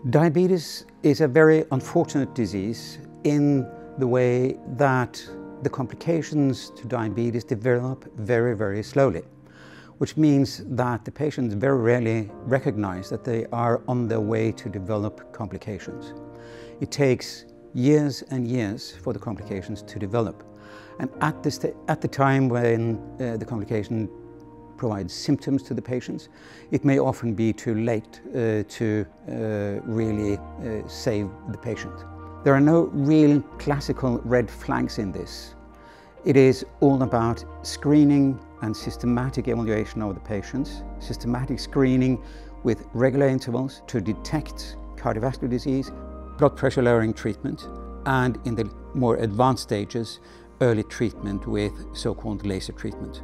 Diabetes is a very unfortunate disease in the way that the complications to diabetes develop very, very slowly, which means that the patients very rarely recognize that they are on their way to develop complications. It takes years and years for the complications to develop. And at the time when the complication provides symptoms to the patients, it may often be too late to really save the patient. There are no real classical red flags in this. It is all about screening and systematic evaluation of the patients, systematic screening with regular intervals to detect cardiovascular disease, blood pressure lowering treatment, and in the more advanced stages, early treatment with so-called laser treatment.